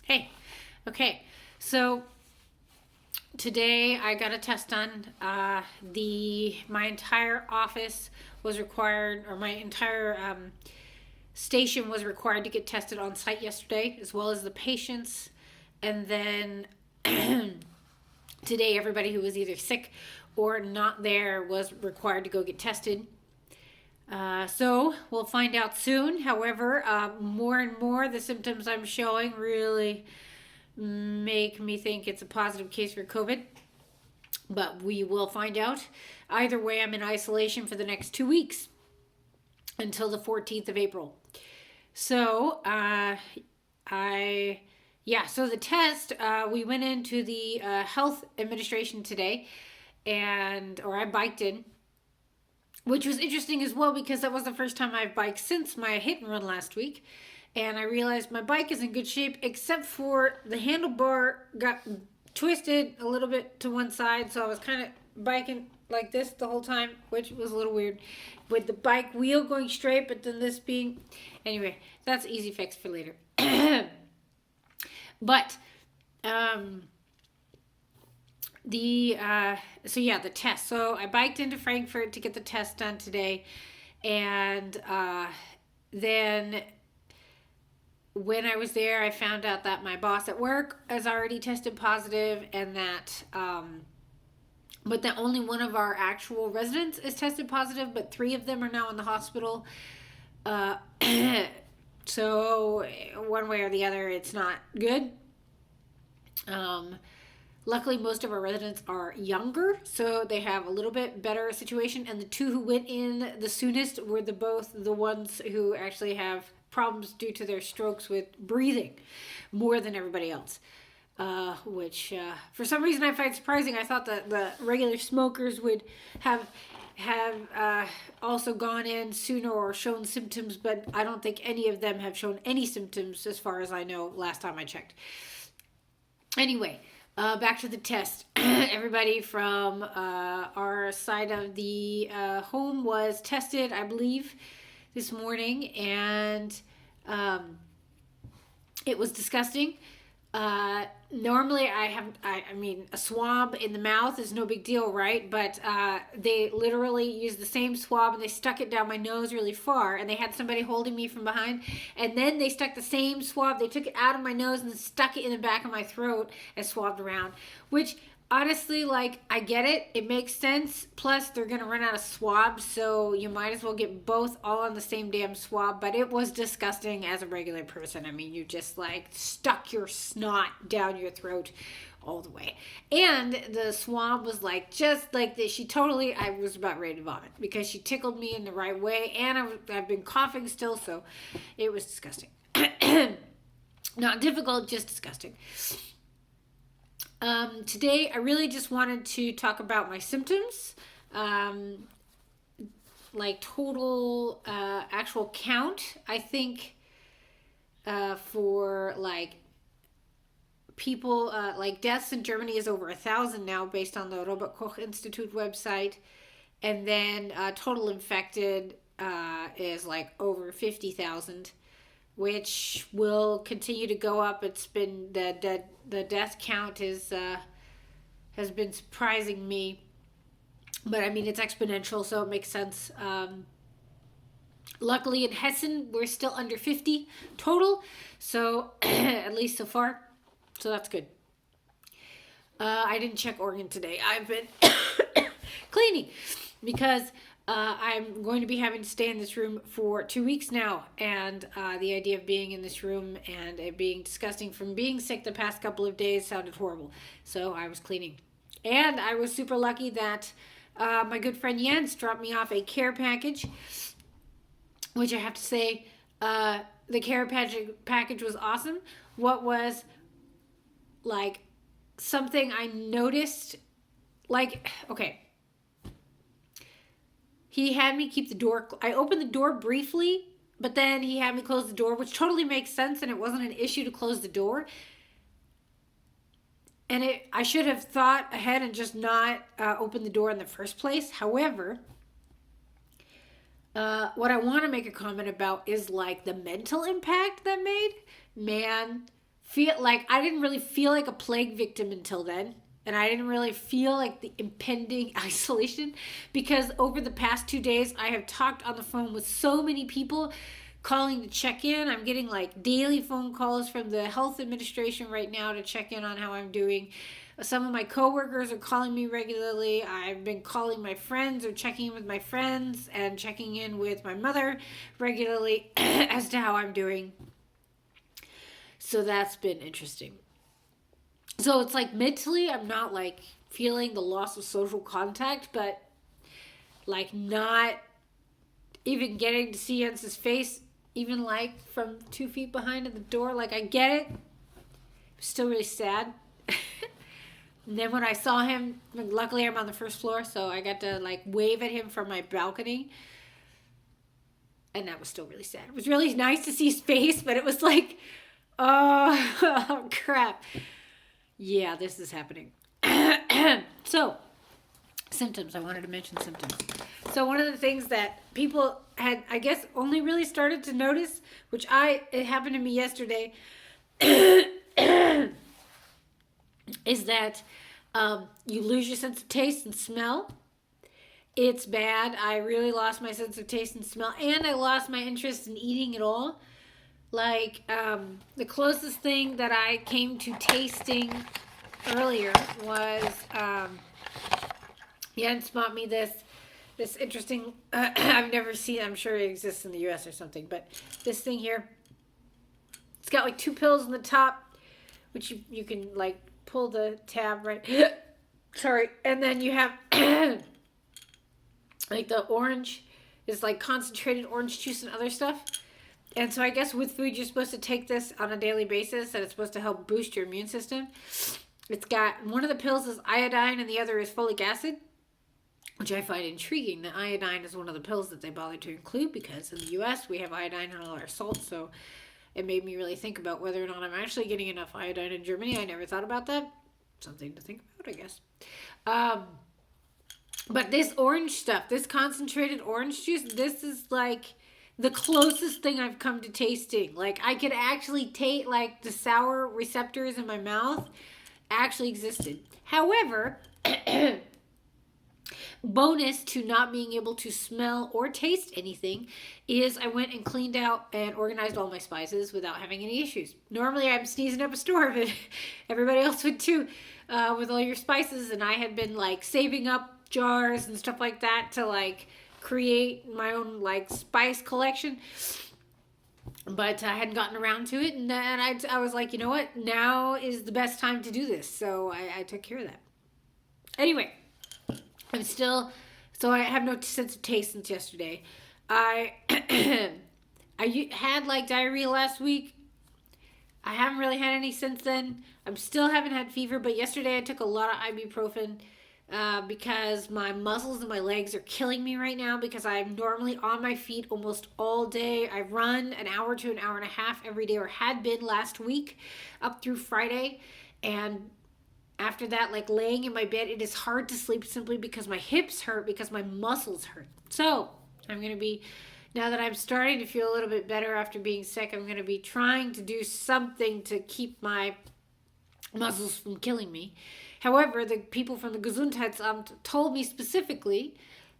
Hey, okay. So today I got a test done. The my entire office was required, or my entire station was required to get tested on site yesterday, as well as the patients. And then today, everybody who was either sick or not there was required to go get tested. So we'll find out soon. However, more and more the symptoms I'm showing really make me think it's a positive case for COVID, but we will find out. Either way, I'm in isolation for the next 2 weeks until the 14th of April. So, so the test, we went into the health administration today, or I biked in, which was interesting as well because that was the first time I've biked since my hit and run last week. And I realized my bike is in good shape except for the handlebar got twisted a little bit to one side, so I was kind of biking like this the whole time, which was a little weird, with the bike wheel going straight, but then this being, anyway, that's easy fix for later. But the test. So I biked into Frankfurt to get the test done today, and then when I was there, I found out that my boss at work has already tested positive, and that but that only one of our actual residents is tested positive, but 3 of them are now in the hospital. Uh, so one way or the other, it's not good. Luckily, most of our residents are younger, so they have a little bit better situation. And the 2 who went in the soonest were both the ones who actually have problems due to their strokes with breathing more than everybody else. Which for some reason I find surprising. I thought that the regular smokers would have also gone in sooner or shown symptoms, but I don't think any of them have shown any symptoms as far as I know last time I checked. Anyway, back to the test. Everybody from our side of the home was tested, I believe, this morning, and it was disgusting. Normally I mean, a swab in the mouth is no big deal, right? But they literally used the same swab and they stuck it down my nose really far, and they had somebody holding me from behind, and then they stuck the same swab, they took it out of my nose and then stuck it in the back of my throat and swabbed around, which honestly, like, I get it. It makes sense. Plus, they're going to run out of swabs, so you might as well get both all on the same damn swab. But it was disgusting as a regular person. I mean, you just, like, stuck your snot down your throat all the way. And the swab was, like, just like this. I was about ready to vomit because she tickled me in the right way. And I've been coughing still, so it was disgusting. Not difficult, just disgusting. Today, I really just wanted to talk about my symptoms, like total actual count. I think for like people, like deaths in Germany is over 1,000 now based on the Robert Koch Institute website. And then total infected is like over 50,000, which will continue to go up. It's been the death count has been surprising me, but I mean, it's exponential, so it makes sense. Luckily in Hessen we're still under 50 total, so at least so far, so that's good. I didn't check Oregon today. I've been cleaning because I'm going to be having to stay in this room for 2 weeks now, and the idea of being in this room and it being disgusting from being sick the past couple of days sounded horrible. So I was cleaning. And I was super lucky that my good friend Jens dropped me off a care package, which I have to say, the care package was awesome. What was, like, something I noticed, like, okay, he had me keep the door. I opened the door briefly, but then he had me close the door, which totally makes sense, and it wasn't an issue to close the door. And I should have thought ahead and just not open the door in the first place. However, what I want to make a comment about is, like, the mental impact that made. Man, I didn't really feel like a plague victim until then. And I didn't really feel like the impending isolation because over the past 2 days, I have talked on the phone with so many people calling to check in. I'm getting like daily phone calls from the health administration right now to check in on how I'm doing. Some of my coworkers are calling me regularly. I've been calling my friends or checking in with my friends and checking in with my mother regularly as to how I'm doing. So that's been interesting. So it's like mentally, I'm not like feeling the loss of social contact, but like not even getting to see Jens's face, even like from 2 feet behind at the door. Like I get it. I'm still really sad. And then when I saw him, luckily I'm on the first floor, so I got to like wave at him from my balcony. And that was still really sad. It was really nice to see his face, but it was like, oh crap. Yeah, this is happening. So, symptoms. I wanted to mention symptoms. So one of the things that people had, I guess, only really started to notice, which it happened to me yesterday, is that you lose your sense of taste and smell. It's bad. I really lost my sense of taste and smell, and I lost my interest in eating at all. Like, the closest thing that I came to tasting earlier was, Jens bought me this interesting, I've never seen, I'm sure it exists in the US or something, but this thing here, it's got like 2 pills on the top, which you can like pull the tab right, sorry, and then you have like the orange is like concentrated orange juice and other stuff. And so I guess with food, you're supposed to take this on a daily basis, and it's supposed to help boost your immune system. It's got, one of the pills is iodine and the other is folic acid, which I find intriguing. The iodine is one of the pills that they bother to include because in the US we have iodine in all our salt, so it made me really think about whether or not I'm actually getting enough iodine in Germany. I never thought about that. Something to think about, I guess. But this orange stuff, this concentrated orange juice, this is like the closest thing I've come to tasting. Like I could actually taste like the sour receptors in my mouth actually existed. However, bonus to not being able to smell or taste anything is I went and cleaned out and organized all my spices without having any issues. Normally I'm sneezing up a storm, but everybody else would too, with all your spices, and I had been like saving up jars and stuff like that to like create my own like spice collection, but I hadn't gotten around to it, and then I was like, you know what, now is the best time to do this, so I took care of that. Anyway, so I have no sense of taste since yesterday. I had like diarrhea last week. I haven't really had any since then. I'm still haven't had fever, but yesterday I took a lot of ibuprofen because my muscles in my legs are killing me right now because I'm normally on my feet almost all day. I run an hour to an hour and a half every day, or had been last week up through Friday, and after that, like laying in my bed, it is hard to sleep simply because my hips hurt, because my muscles hurt. So I'm going to be, now that I'm starting to feel a little bit better after being sick, I'm going to be trying to do something to keep my muscles from killing me. However, the people from the Gesundheitsamt told me specifically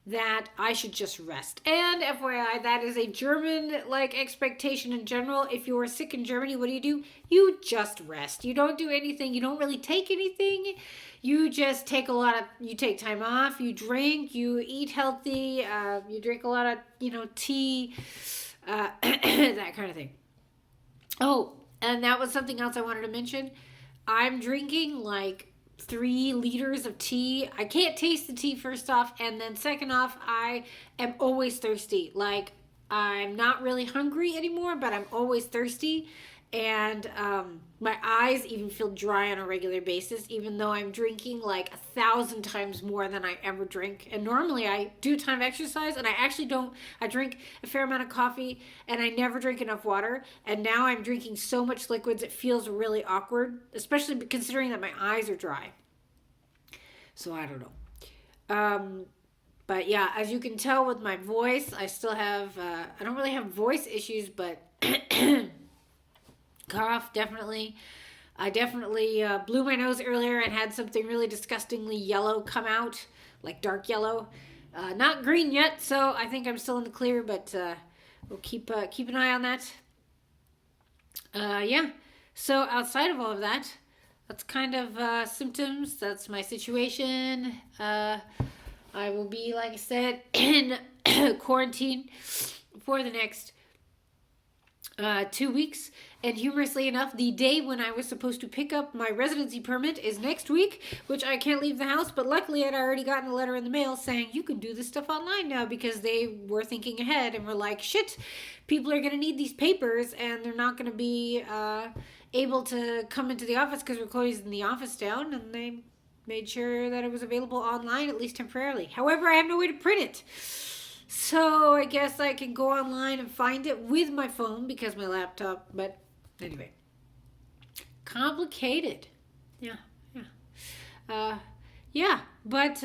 that I should just rest. And FYI, that is a German like expectation in general. If you're sick in Germany, what do? You just rest. You don't do anything. You don't really take anything. You just take you take time off, you drink, you eat healthy, you drink a lot of, tea, that kind of thing. Oh, and that was something else I wanted to mention. I'm drinking like 3 liters of tea. I can't taste the tea, first off, and then second off, I am always thirsty. Like, I'm not really hungry anymore, but I'm always thirsty, and my eyes even feel dry on a regular basis, even though I'm drinking like 1,000 times more than I ever drink. And normally I do a ton of exercise, and I actually don't. I drink a fair amount of coffee, and I never drink enough water, and now I'm drinking so much liquids it feels really awkward, especially considering that my eyes are dry. So I don't know. But yeah, as you can tell with my voice, I still have, I don't really have voice issues, but Cough, definitely. I definitely blew my nose earlier and had something really disgustingly yellow come out, like dark yellow. Not green yet, so I think I'm still in the clear, but we'll keep an eye on that. Yeah. So outside of all of that, that's kind of symptoms. That's my situation. I will be, like I said, in quarantine for the next 2 weeks. And humorously enough, the day when I was supposed to pick up my residency permit is next week, which I can't leave the house. But luckily, I'd already gotten a letter in the mail saying you can do this stuff online now, because they were thinking ahead and were like, shit, people are going to need these papers and they're not going to be able to come into the office because we're closing the office down. And they made sure that it was available online, at least temporarily. However, I have no way to print it. So I guess I can go online and find it with my phone because my laptop, but anyway. Complicated. Yeah, yeah. Yeah, but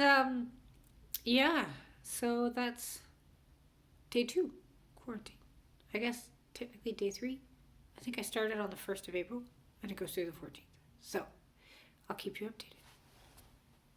yeah. So that's day 2, quarantine. I guess technically day 3. I think I started on the 1st of April and it goes through the 14th. So I'll keep you updated.